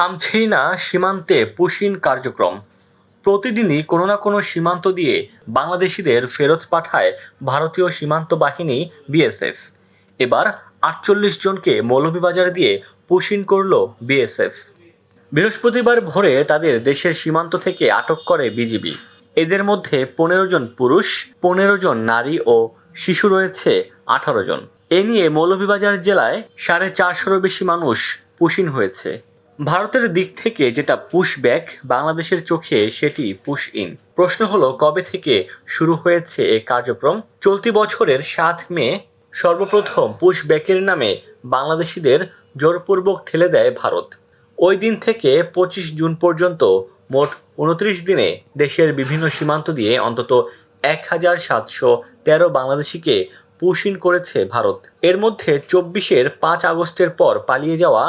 থামছেই না সীমান্তে পুশিন কার্যক্রম। প্রতিদিনই কোনো না কোনো সীমান্ত দিয়ে বাংলাদেশিদের ফেরত পাঠায় ভারতীয় সীমান্ত বাহিনী বিএসএফ। এবার ৪৮ জনকে মৌলভীবাজার দিয়ে পুশিন করল বিএসএফ। বৃহস্পতিবার ভোরে তাদের দেশের সীমান্ত থেকে আটক করে বিজিবি। এদের মধ্যে ১৫ জন পুরুষ, ১৫ জন নারী ও শিশু রয়েছে ১৮ জন। এ নিয়ে মৌলভীবাজার জেলায় ৪৫০-রও বেশি মানুষ পুশিন হয়েছে। ভারতের দিক থেকে যেটা পুশ ব্যাক, বাংলাদেশের চোখে সেটি পুশ ইন। প্রশ্ন হলো, কবে থেকে শুরু হয়েছে এই কার্যক্রম? চলতি বছরের ৭ মে সর্বপ্রথম পুশ ব্যাকের নামে বাংলাদেশিদের জোরপূর্বক ঠেলে দেয় ভারত। ওই দিন থেকে ২৫ জুন পর্যন্ত মোট ২৯ দিনে দেশের বিভিন্ন সীমান্ত দিয়ে অন্তত ১,৭১৩ বাংলাদেশিকে পুশ ইন করেছে ভারত। এর মধ্যে ২৪-এর ৫ আগস্টের পর পালিয়ে যাওয়া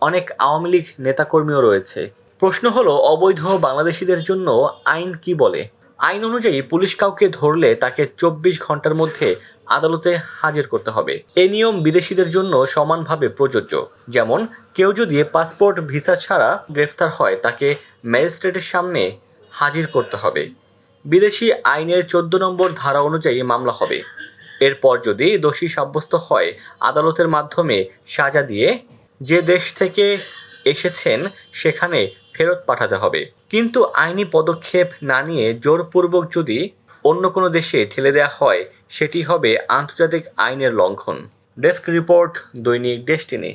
অনেক আওয়ামী লীগ নেতাকর্মীও রয়েছে। প্রশ্ন হলো, অবৈধ বাংলাদেশিদের জন্য আইন কি বলে? আইন অনুযায়ী পুলিশ কাউকে ধরলে তাকে ২৪ ঘন্টার মধ্যে আদালতে হাজির করতে হবে। এই নিয়ম বিদেশিদের জন্য সমানভাবে প্রযোজ্য। যেমন, কেউ যদি পাসপোর্ট ভিসা ছাড়া গ্রেফতার হয় তাকে ম্যাজিস্ট্রেটের সামনে হাজির করতে হবে। বিদেশি আইনের ১৪ নম্বর ধারা অনুযায়ী মামলা হবে। এরপর যদি দোষী সাব্যস্ত হয়, আদালতের মাধ্যমে সাজা দিয়ে যে দেশ থেকে এসেছেন সেখানে ফেরত পাঠাতে হবে। কিন্তু আইনি পদক্ষেপ না নিয়ে জোরপূর্বক যদি অন্য কোনো দেশে ঠেলে দেওয়া হয়, সেটি হবে আন্তর্জাতিক আইনের লঙ্ঘন। ডেস্ক রিপোর্ট, দৈনিক ডেস্টিনি।